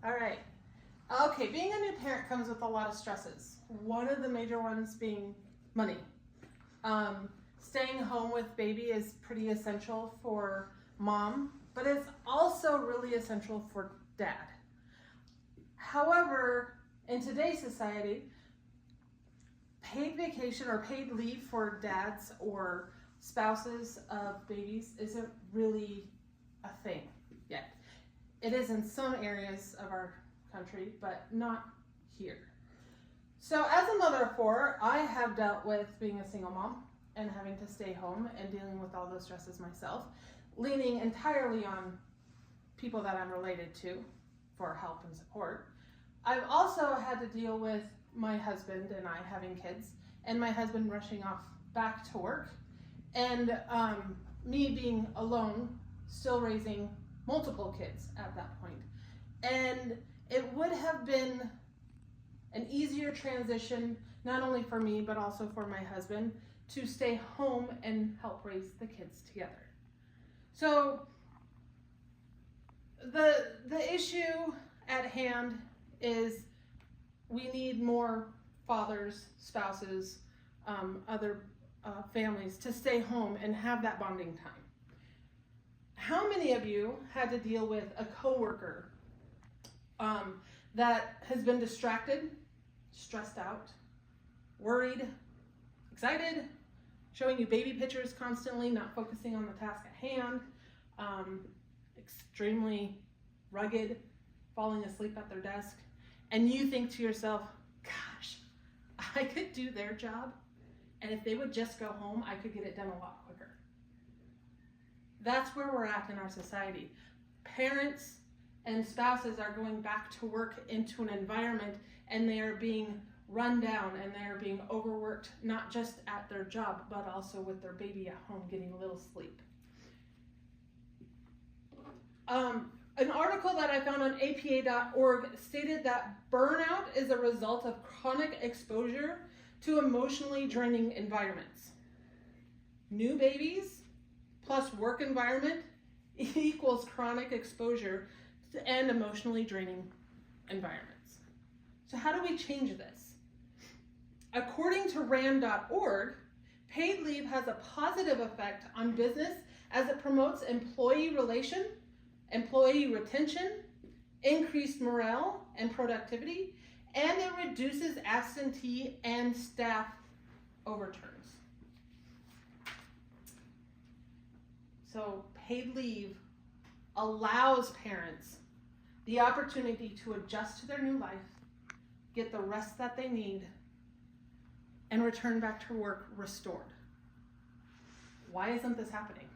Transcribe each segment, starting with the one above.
All right. Okay, being a new parent comes with a lot of stresses. One of the major ones being money. Staying home with baby is pretty essential for mom, but it's also really essential for dad. However, in today's society, paid vacation or paid leave for dads or spouses of babies isn't really a thing yet. It is in some areas of our country, but not here. So as a mother of four, I have dealt with being a single mom and having to stay home and dealing with all those stresses myself, leaning entirely on people that I'm related to for help and support. I've also had to deal with my husband and I having kids, and my husband rushing off back to work, and me being alone, still raising multiple kids at that point. And it would have been an easier transition, not only for me, but also for my husband, to stay home and help raise the kids together. So the issue at hand is we need more fathers, spouses, other families to stay home and have that bonding time. How many of you had to deal with a coworker that has been distracted, stressed out, worried, excited, showing you baby pictures constantly, not focusing on the task at hand, extremely rugged, falling asleep at their desk, and you think to yourself, gosh, I could do their job, and if they would just go home, I could get it done a lot quicker. That's where we're at in our society. Parents and spouses are going back to work into an environment, and they are being run down and they are being overworked, not just at their job, but also with their baby at home getting a little sleep. An article that I found on apa.org stated that burnout is a result of chronic exposure to emotionally draining environments. New babies plus work environment equals chronic exposure and emotionally draining environments. So how do we change this? According to RAND.org, paid leave has a positive effect on business as it promotes employee retention, increased morale and productivity, and it reduces absentee and staff overturns. So paid leave allows parents the opportunity to adjust to their new life, get the rest that they need, and return back to work restored. Why isn't this happening?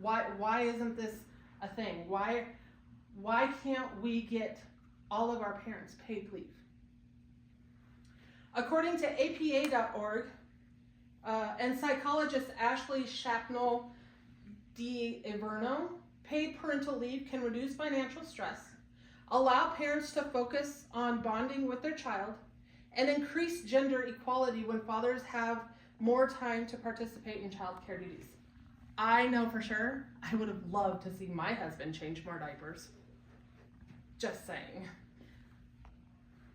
Why isn't this a thing? Why can't we get all of our parents paid leave? According to apa.org, and psychologist Ashley Chapnell D'Iverno, paid parental leave can reduce financial stress, allow parents to focus on bonding with their child, and increase gender equality when fathers have more time to participate in childcare duties. I know for sure I would have loved to see my husband change more diapers. Just saying.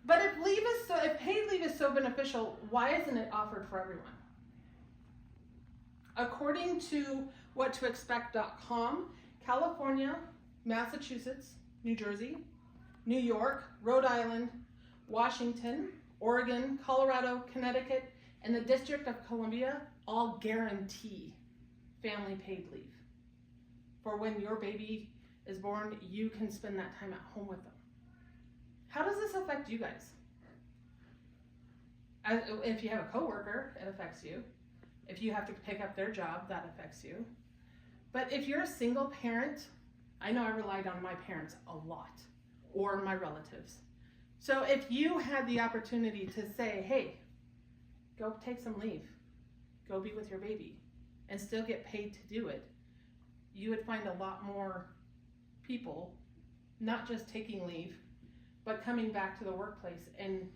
But if paid leave is so beneficial, why isn't it offered for everyone? According to whattoexpect.com, California, Massachusetts, New Jersey, New York, Rhode Island, Washington, Oregon, Colorado, Connecticut, and the District of Columbia all guarantee family paid leave. For when your baby is born, you can spend that time at home with them. How does this affect you guys? If you have a coworker, it affects you. If you have to pick up their job, that affects you. But if you're a single parent, I know I relied on my parents a lot, or my relatives. So if you had the opportunity to say, hey, go take some leave, go be with your baby, and still get paid to do it, you would find a lot more people not just taking leave, but coming back to the workplace and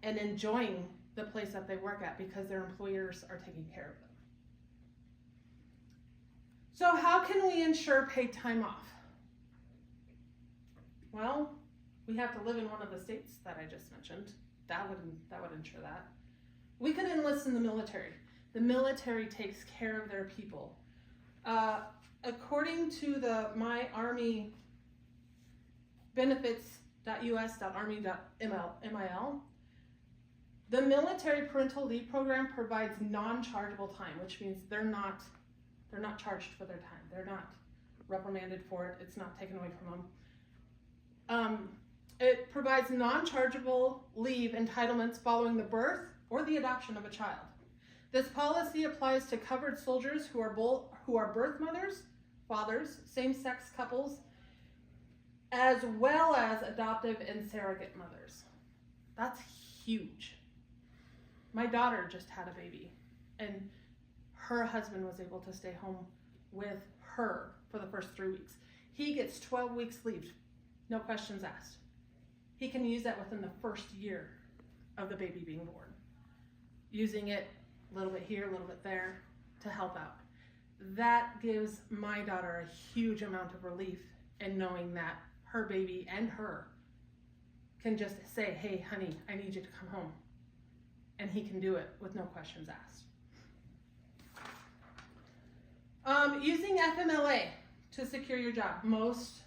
enjoying the place that they work at because their employers are taking care of them. So how can we ensure paid time off? Well, We have to live in one of the states that I just mentioned. That would ensure that. We could enlist in the military. The military takes care of their people. According to the My Army benefits.us.army.mil, the military parental leave program provides non-chargeable time, which means they're not charged for their time. They're not reprimanded for it. It's not taken away from them. It provides non-chargeable leave entitlements following the birth or the adoption of a child. This policy applies to covered soldiers who are birth mothers, fathers, same-sex couples, as well as adoptive and surrogate mothers. That's huge. My daughter just had a baby, and her husband was able to stay home with her for the first 3 weeks. He gets 12 weeks leave, no questions asked. He can use that within the first year of the baby being born, using it a little bit here, a little bit there to help out. That gives my daughter a huge amount of relief in knowing that her baby and her can just say, hey, honey, I need you to come home. And he can do it with no questions asked. Using FMLA to secure your job. Most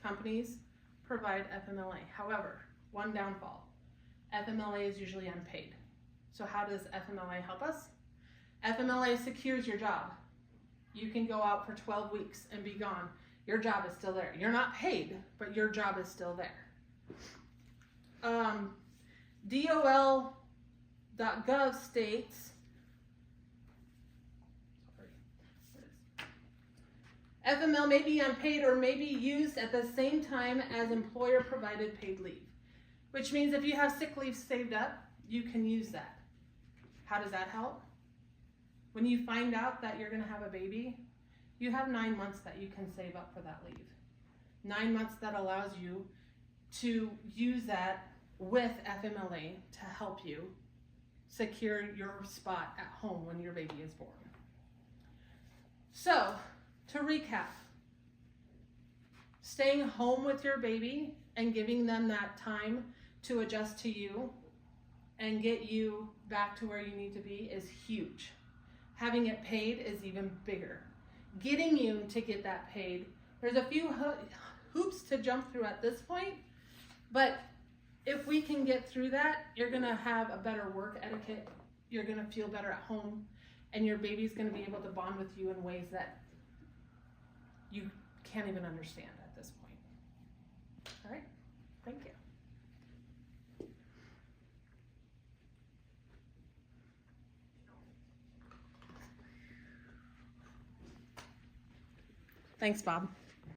companies provide FMLA. However, one downfall, FMLA is usually unpaid. So how does FMLA help us? FMLA secures your job. You can go out for 12 weeks and be gone. Your job is still there. You're not paid, but your job is still there. DOL.gov states, FML may be unpaid or may be used at the same time as employer-provided paid leave, which means if you have sick leave saved up, you can use that. How does that help? When you find out that you're going to have a baby, you have 9 months that you can save up for that leave. 9 months that allows you to use that with FMLA to help you secure your spot at home when your baby is born. So, to recap, staying home with your baby and giving them that time to adjust to you and get you back to where you need to be is huge. Having it paid is even bigger. Getting you to get that paid, there's a few hoops to jump through at this point, but if we can get through that, you're gonna have a better work etiquette, you're gonna feel better at home, and your baby's gonna be able to bond with you in ways that you can't even understand at this point. All right, thank you. Thanks, Bob.